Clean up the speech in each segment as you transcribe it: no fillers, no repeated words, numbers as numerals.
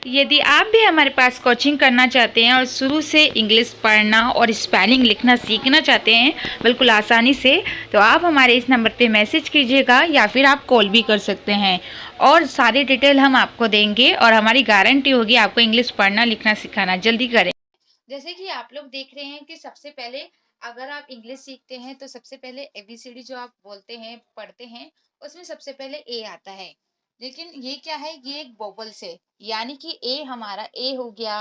यदि आप भी हमारे पास कोचिंग करना चाहते हैं और शुरू से इंग्लिश पढ़ना और स्पेलिंग लिखना सीखना चाहते हैं बिल्कुल आसानी से, तो आप हमारे इस नंबर पे मैसेज कीजिएगा या फिर आप कॉल भी कर सकते हैं और सारी डिटेल हम आपको देंगे और हमारी गारंटी होगी आपको इंग्लिश पढ़ना लिखना सिखाना। जल्दी करें। जैसे कि आप लोग देख रहे हैं कि सबसे पहले अगर आप इंग्लिश सीखते हैं तो सबसे पहले एबीसीडी जो आप बोलते हैं पढ़ते हैं उसमें सबसे पहले ए आता है। लेकिन ये क्या है, ये एक वोवल्स है, यानी कि ए हमारा ए हो गया,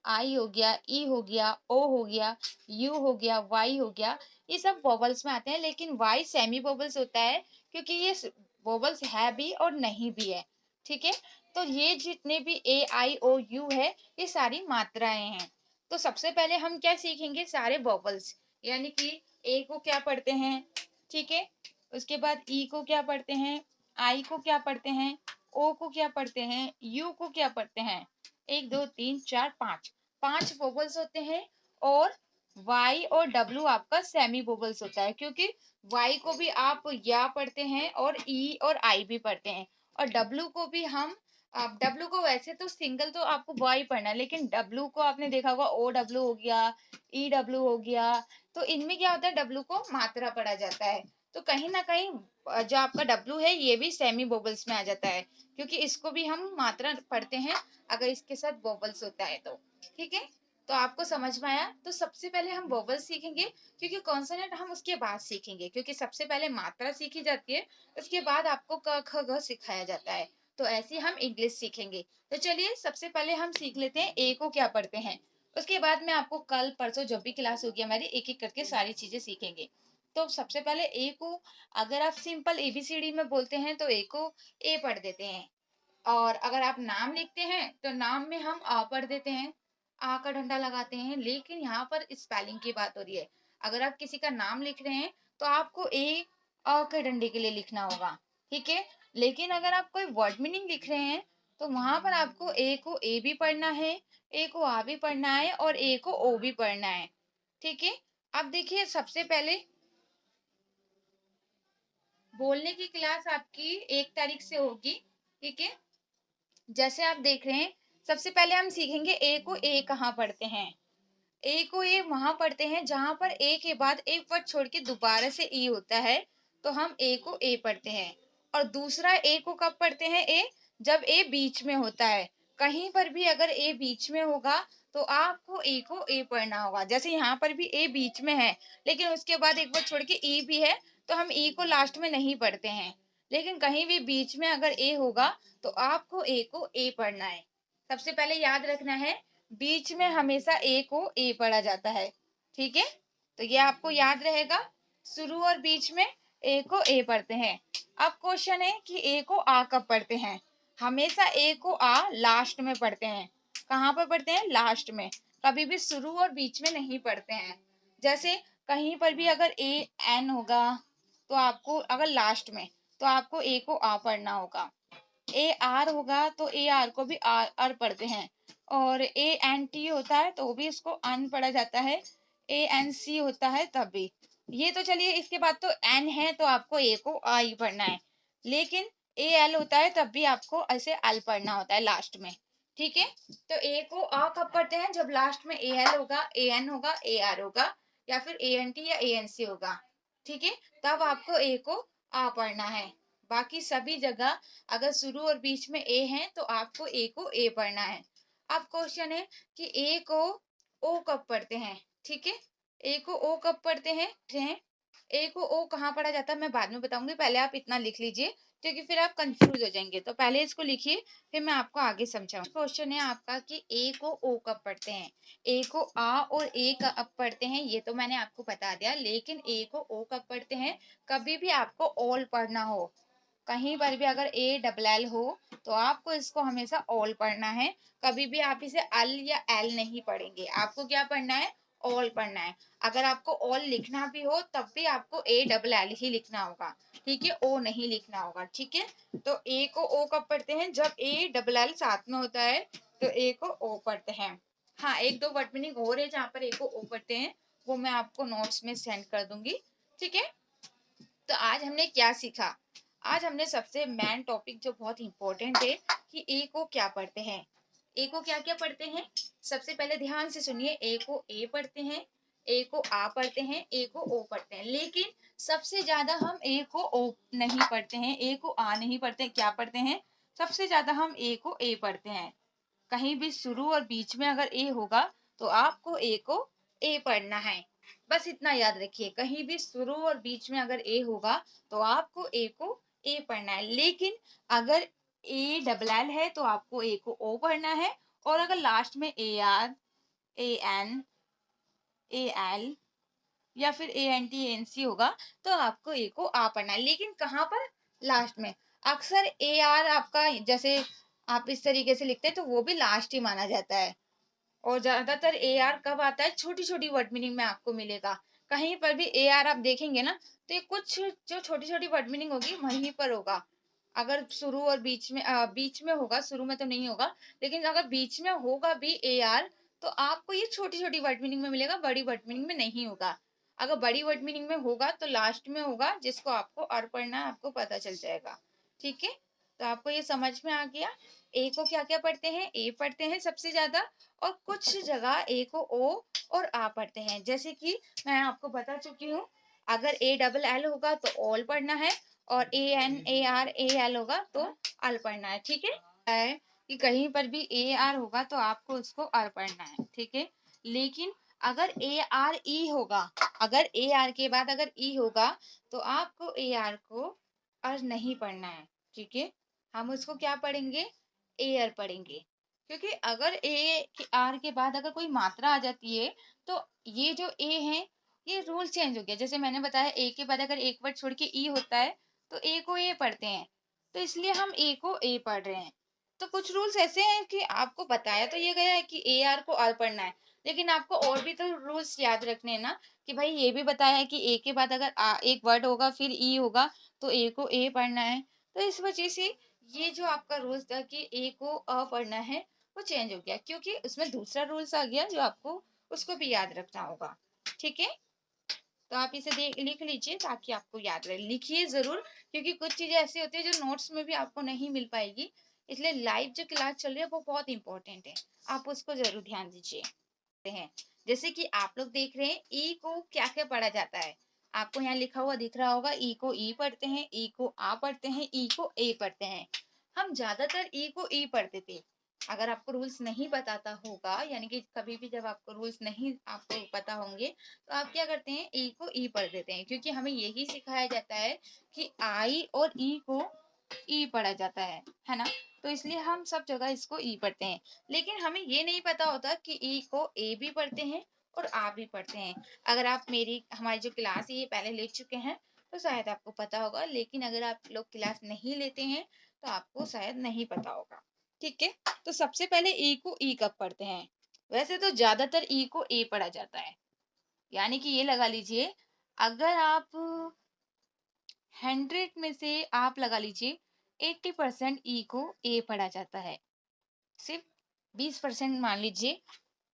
आई हो गया, ई हो गया, ओ हो गया, यू हो गया, वाई हो गया, ये सब वोवल्स में आते हैं। लेकिन वाई सेमी वोवल्स होता है क्योंकि ये वोवल्स है भी और नहीं भी है। ठीक है, तो ये जितने भी ए आई ओ यू है ये सारी मात्राएं हैं। तो सबसे पहले हम क्या सीखेंगे, सारे वोवल्स, यानी कि ए को क्या पढ़ते हैं, ठीक है, उसके बाद ई को क्या पढ़ते हैं, आई को क्या पढ़ते हैं, ओ को क्या पढ़ते हैं, यू को क्या पढ़ते हैं, एक दो तीन चार पांच, पांच वोवल्स होते हैं। और वाई और डब्लू आपका सेमी वोवल्स होता है क्योंकि वाई को भी आप या पढ़ते हैं और ई और आई भी पढ़ते हैं। और डब्लू को भी हम, आप डब्लू को वैसे तो सिंगल तो आपको वाई पढ़ना है, लेकिन डब्लू को आपने देखा होगा ओ डब्लू हो गया, ई डब्लू हो गया, तो इनमें क्या होता है, डब्लू को मात्रा पढ़ा जाता है। तो कहीं ना कहीं जो आपका डब्लू है ये भी सेमी वोवल्स में आ जाता है क्योंकि इसको भी हम मात्रा पढ़ते हैं अगर इसके साथ वोवल्स होता है तो। ठीक है, तो आपको समझ में आया। तो सबसे पहले हम वोवल्स सीखेंगे क्योंकि कॉन्सोनेंट हम उसके बाद सीखेंगे, क्योंकि सबसे पहले मात्रा सीखी जाती है, उसके बाद आपको क ख ग सिखाया जाता है। तो ऐसे हम इंग्लिश सीखेंगे। तो चलिए सबसे पहले हम सीख लेते हैं ए को क्या पढ़ते हैं, उसके बाद में आपको कल परसों जब भी क्लास होगी हमारी एक एक करके सारी चीजें सीखेंगे। तो सबसे पहले ए को अगर आप सिंपल एबीसीडी में बोलते हैं तो ए को ए पढ़ देते हैं। और अगर आप नाम लिखते हैं तो नाम में हम आ पढ़ देते हैं, आ का डंडा लगाते हैं। लेकिन यहाँ पर स्पेलिंग की बात हो रही है, अगर आप किसी का नाम लिख रहे हैं तो आपको ए अ के डंडे के लिए लिखना होगा। ठीक है, लेकिन अगर आप कोई वर्ड मीनिंग लिख रहे हैं तो वहां पर आपको ए को ए भी पढ़ना है, ए को आ भी पढ़ना है और ए को ओ भी पढ़ना है। ठीक है, अब देखिए सबसे पहले बोलने की क्लास आपकी 1 तारीख से होगी। ठीक है, जैसे आप देख रहे हैं सबसे पहले हम सीखेंगे ए को ए कहाँ पढ़ते हैं। ए को ए वहां पढ़ते हैं जहां पर ए के बाद एक वर्ड छोड़ के दोबारा से ई होता है, तो हम ए को ए पढ़ते हैं। और दूसरा ए को कब पढ़ते हैं, ए जब ए बीच में होता है। कहीं पर भी अगर ए बीच में होगा तो आपको ए को ए पढ़ना होगा। जैसे यहाँ पर भी ए बीच में है लेकिन उसके बाद एक वर्ड छोड़ के ई भी है, तो हम ई को लास्ट में नहीं पढ़ते हैं। लेकिन कहीं भी बीच में अगर ए होगा तो आपको ए को ए पढ़ना है। सबसे पहले याद रखना है, बीच में हमेशा ए को ए पढ़ा जाता है। ठीक है, तो ये आपको याद रहेगा, शुरू और बीच में ए को ए पढ़ते हैं। अब क्वेश्चन है कि ए को आ कब पढ़ते हैं। हमेशा ए को आ लास्ट में पढ़ते हैं। कहाँ पर पढ़ते हैं, लास्ट में, कभी भी शुरू और बीच में नहीं पढ़ते हैं। जैसे कहीं पर भी अगर ए एन होगा तो आपको अगर लास्ट में, तो आपको ए को आ पढ़ना होगा। ए आर होगा तो ए आर को भी आर आर पढ़ते हैं। और ए एन टी होता है तो भी इसको अन पढ़ा जाता है। ए एन सी होता है तब भी। ये तो चलिए, इसके बाद तो एन है तो आपको ए को आ ही पढ़ना है। लेकिन ए एल होता है तब भी आपको ऐसे एल पढ़ना होता है लास्ट में। ठीक है, तो ए को आ कब पढ़ते हैं, जब लास्ट में ए एल होगा, ए एन होगा, ए आर होगा या फिर ए एन टी या ए एन सी होगा। ठीक है, तब आपको ए को आ पढ़ना है। बाकी सभी जगह अगर शुरू और बीच में ए है तो आपको ए को ए पढ़ना है। अब क्वेश्चन है कि ए को ओ कब पढ़ते हैं। ठीक है, ए को ओ कब पढ़ते हैं। ए को ओ कहाँ पढ़ा जाता है मैं बाद में बताऊंगी, पहले आप इतना लिख लीजिए क्योंकि फिर आप कंफ्यूज हो जाएंगे। तो पहले इसको लिखिए फिर मैं आपको आगे समझाऊँ। क्वेश्चन है आपका कि ए को ओ कब पढ़ते हैं। ए को आ और ए कब पढ़ते हैं ये तो मैंने आपको बता दिया, लेकिन ए को ओ कब पढ़ते हैं, कभी भी आपको ऑल पढ़ना हो, कहीं पर भी अगर ए डबल एल हो तो आपको इसको हमेशा ऑल पढ़ना है। कभी भी आप इसे अल या एल नहीं पढ़ेंगे, आपको क्या पढ़ना है, ऑल पढ़ना है। अगर आपको ऑल लिखना भी हो तब भी आपको ए डबल एल ही लिखना होगा। ठीक है, ओ नहीं लिखना होगा। ठीक है, तो ए को ओ कब पढ़ते हैं, जब ए डबल एल साथ में होता है तो ए को ओ पढ़ते हैं। हाँ, एक दो वर्ड मीनिंग और है जहाँ पर ए को ओ पढ़ते हैं, वो मैं आपको नोट्स में सेंड कर दूंगी। ठीक है, तो आज हमने क्या सीखा, आज हमने सबसे मेन टॉपिक जो बहुत इंपॉर्टेंट है कि ए को क्या पढ़ते हैं। ए को क्या क्या पढ़ते हैं? सबसे पहले ध्यान से सुनिए, ए को ए पढ़ते हैं, ए को आ पढ़ते हैं, ए को ओ पढ़ते हैं। लेकिन सबसे ज्यादा हम ए को ओ नहीं पढ़ते हैं, ए को आ नहीं पढ़ते, क्या पढ़ते हैं? सबसे ज्यादा हम ए को ए पढ़ते हैं। कहीं भी शुरू और बीच में अगर ए होगा तो आपको ए को ए पढ़ना है। बस इतना याद रखिए, कहीं भी शुरू और बीच में अगर ए होगा तो आपको ए को ए पढ़ना है। लेकिन अगर ए डबल एल है तो आपको ए को ओ पढ़ना है, और अगर लास्ट में A R, A N, A L या फिर A N T N C होगा तो आपको ए को आ पढ़ना है। लेकिन कहाँ पर? लास्ट में। अक्सर ए आर आपका जैसे आप इस तरीके से लिखते हैं तो वो भी लास्ट ही माना जाता है। और ज्यादातर ए आर कब आता है? छोटी छोटी वर्ड मीनिंग में आपको मिलेगा। कहीं पर भी ए आर आप देखेंगे ना तो ये कुछ जो छोटी छोटी वर्ड मीनिंग होगी वहीं पर होगा। अगर शुरू और बीच में होगा, शुरू में तो नहीं होगा, लेकिन अगर बीच में होगा भी ए आर तो आपको ये छोटी छोटी वर्ड मीनिंग में मिलेगा, बड़ी वर्ड मीनिंग में नहीं होगा। अगर बड़ी वर्ड मीनिंग में होगा तो लास्ट में होगा, जिसको आपको और पढ़ना है, आपको पता चल जाएगा। ठीक है, तो आपको ये समझ में आ गया। ए को क्या क्या पढ़ते हैं? ए पढ़ते हैं सबसे ज्यादा, और कुछ जगह ए को ओ और आ पढ़ते हैं। जैसे कि मैं आपको बता चुकी हूँ, अगर ए डबल एल होगा तो ऑल पढ़ना है, और A N A R A L होगा तो अल पढ़ना है। ठीक है कि कहीं पर भी ए आर होगा तो आपको उसको अर पढ़ना है। ठीक है, लेकिन अगर ए आर ई होगा, अगर ए आर के बाद अगर ई होगा तो आपको ए आर को अर नहीं पढ़ना है। ठीक है, हम उसको क्या पढ़ेंगे? एयर पढ़ेंगे। क्योंकि अगर ए के आर के बाद अगर कोई मात्रा आ जाती है तो ये जो ए है ये रूल चेंज हो गया। जैसे मैंने बताया, ए के बाद अगर एक वर्ड छोड़ के ई होता है तो ए को ए पढ़ते हैं, तो इसलिए हम ए को ए पढ़ रहे हैं। तो कुछ रूल्स ऐसे हैं कि आपको बताया तो ये गया है कि ए आर को आर पढ़ना है, लेकिन आपको और भी तो रूल्स याद रखने हैं ना, कि भाई ये भी बताया है कि ए के बाद अगर एक वर्ड होगा फिर ई होगा तो ए को ए पढ़ना है। तो इस वजह से ये जो आपका रूल्स था कि ए को अ पढ़ना है वो चेंज हो गया, क्योंकि उसमें दूसरा रूल्स आ गया जो आपको उसको भी याद रखना होगा। ठीक है, तो आप इसे देख लिख लीजिए ताकि आपको याद रहे। लिखिए जरूर, क्योंकि कुछ चीजें ऐसी होती है जो नोट्स में भी आपको नहीं मिल पाएगी, इसलिए लाइव जो क्लास चल रही है वो बहुत इंपॉर्टेंट है, आप उसको जरूर ध्यान दीजिए। हैं जैसे कि आप लोग देख रहे हैं ई को क्या क्या पढ़ा जाता है, आपको यहाँ लिखा हुआ दिख रहा होगा, ई को ई पढ़ते हैं, ई को आ पढ़ते हैं, ई को ए पढ़ते हैं। हम ज्यादातर ई को ई पढ़ते थे। अगर आपको रूल्स नहीं बताता होगा, यानी कि कभी भी जब आपको रूल्स नहीं आपको पता होंगे तो आप क्या करते हैं? ई को ई पढ़ देते हैं, क्योंकि हमें यही सिखाया जाता है कि आई और ई को ई पढ़ा जाता है ना। तो इसलिए हम सब जगह इसको ई पढ़ते हैं, लेकिन हमें ये नहीं पता होता कि ई को ए भी पढ़ते हैं और आ भी पढ़ते हैं। अगर आप हमारी जो क्लास है ये पहले ले चुके हैं तो शायद आपको पता होगा, लेकिन अगर आप लोग क्लास नहीं लेते हैं तो आपको शायद नहीं पता होगा। ठीक है, तो सबसे पहले ई को ई कब पढ़ते हैं? वैसे तो ज्यादातर ई को ए पढ़ा जाता है, यानी कि ये लगा लीजिए, अगर आप 100 में से आप लगा लीजिए 80% ई को ए पढ़ा जाता है। सिर्फ 20% मान लीजिए,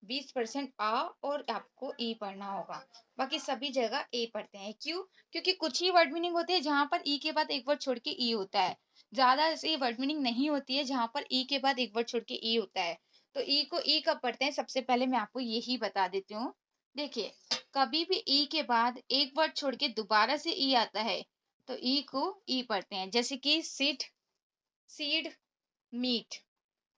20% आ और आपको ई पढ़ना होगा, बाकी सभी जगह ए पढ़ते हैं। क्यों? क्योंकि कुछ ही वर्ड मीनिंग होते हैं जहां पर ई के बाद एक वर्ड छोड़ के ई होता है, ज्यादा ऐसी वर्ड मीनिंग नहीं होती है जहां पर ई के बाद एक वर्ड छोड़ के ई होता है। तो ई को ई कब पढ़ते हैं? सबसे पहले मैं आपको यही बता देती हूँ। देखिए, कभी भी ई के बाद एक वर्ड छोड़ के दोबारा से ई आता है तो ई को ई पढ़ते हैं। जैसे कि सिट, सीड, मीट,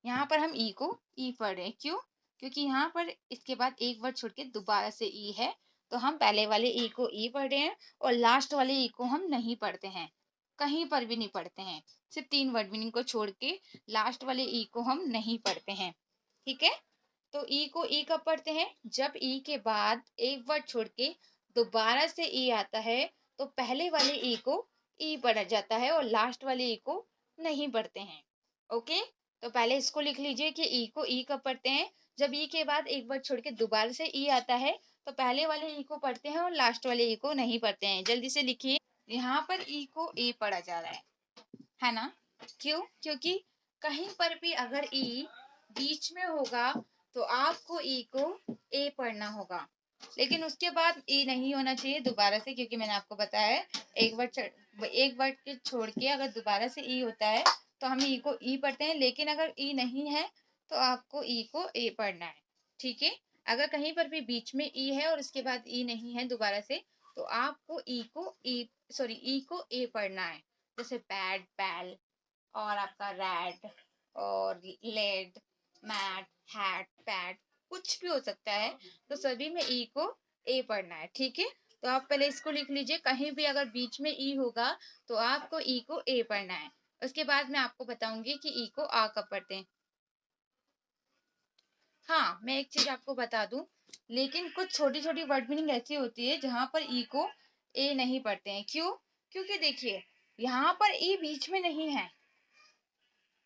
यहाँ पर हम ई को ई पढ़ रहे हैं। क्यों? क्योंकि यहाँ पर इसके बाद एक वर्ड छोड़ के दोबारा से ई है, तो हम पहले वाले ई को ई पढ़ रहे हैं और लास्ट वाले ई को हम नहीं पढ़ते हैं, कहीं पर भी नहीं पढ़ते हैं। सिर्फ 3 वर्ड मीनिंग को छोड़ के लास्ट वाले ई को हम नहीं पढ़ते हैं। ठीक है, तो ई को ई कब पढ़ते हैं? जब ई के बाद एक वर्ड छोड़ के दोबारा से ई आता है तो पहले वाले ई को ई पढ़ा जाता है और लास्ट वाले ई को नहीं पढ़ते हैं। ओके, तो पहले इसको लिख लीजिए कि ई को ई कब पढ़ते हैं? जब ई के बाद एक वर्ड छोड़ के दोबारा से ई आता है तो पहले वाले ई को पढ़ते हैं और लास्ट वाले ई को नहीं पढ़ते हैं। जल्दी से लिखिए, यहाँ पर ई को ए पढ़ा जा रहा है ना। क्यों? क्योंकि कहीं पर भी अगर ई बीच में होगा तो आपको ई को ए पढ़ना होगा, लेकिन उसके बाद ई नहीं होना चाहिए दोबारा से, क्योंकि मैंने आपको बताया है एक वर्ड के छोड़ के अगर दोबारा से ई होता है तो हम ई को ई पढ़ते हैं, लेकिन अगर ई नहीं है तो आपको ई को ए पढ़ना है। ठीक है, अगर कहीं पर भी बीच में ई है और उसके बाद ई नहीं है दोबारा से, तो आपको ई को ए पढ़ना है। जैसे बैड बैल, और आपका रैड, और लेड, मैट, हैट, पैट, कुछ भी हो सकता है। तो सभी में ई को ए पढ़ना है। ठीक है, तो आप पहले इसको लिख लीजिए, कहीं भी अगर बीच में ई होगा तो आपको ई को ए पढ़ना है। उसके बाद मैं आपको बताऊंगी कि ई को आ कब पढ़ते हैं। हाँ, मैं एक चीज आपको बता दूं, लेकिन कुछ छोटी छोटी वर्ड मीनिंग ऐसी होती है जहां पर ई को ए नहीं पढ़ते हैं। क्यों? क्योंकि देखिए, यहाँ पर ई बीच में नहीं है।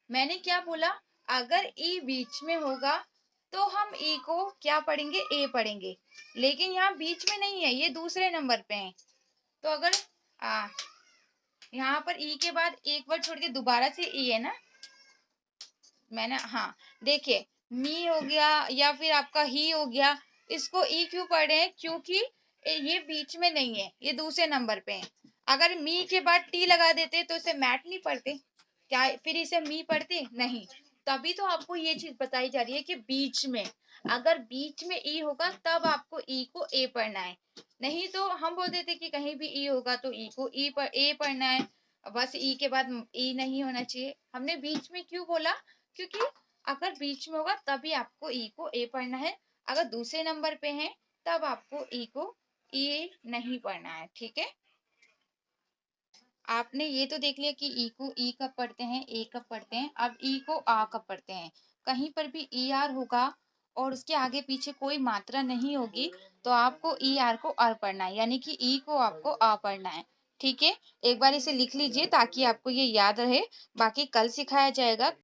मैंने क्या बोला? अगर ई बीच में होगा तो हम ई को क्या पढ़ेंगे? ए पढ़ेंगे। लेकिन यहाँ बीच में नहीं है, ये दूसरे नंबर पे है। तो अगर आ, यहाँ पर ई के बाद एक वर्ड छोड़ के दोबारा से ई है ना, मैंने, हाँ, देखिए, मी हो गया या फिर आपका ही हो गया, इसको ई क्यों पढ़ रहे हैं? क्योंकि ये बीच में नहीं है, ये दूसरे नंबर पे है। अगर मी के बाद टी लगा देते तो इसे मैट नहीं पढ़ते क्या? फिर इसे मी पढ़ते नहीं। तभी तो आपको ये चीज बताई जा रही है कि बीच में, अगर बीच में ई होगा तब आपको ई को ए पढ़ना है। नहीं तो हम बोल देते कि कहीं भी ई होगा तो ई को ए पढ़ना है, बस ई के बाद ई नहीं होना चाहिए। हमने बीच में क्यों बोला? क्योंकि अगर बीच में होगा तभी आपको ई को ए पढ़ना है, अगर दूसरे नंबर पे है तब आपको ई को ए नहीं पढ़ना है। ठीक है, आपने ये तो देख लिया कि ई को ई कब पढ़ते हैं, ए कब पढ़ते हैं। अब ई को आ कब पढ़ते हैं? कहीं पर भी ई आर होगा और उसके आगे पीछे कोई मात्रा नहीं होगी तो आपको ई आर को आर पढ़ना है, यानी कि ई को आपको आ पढ़ना है। ठीक है, एक बार इसे लिख लीजिए ताकि आपको ये याद रहे, बाकी कल सिखाया जाएगा।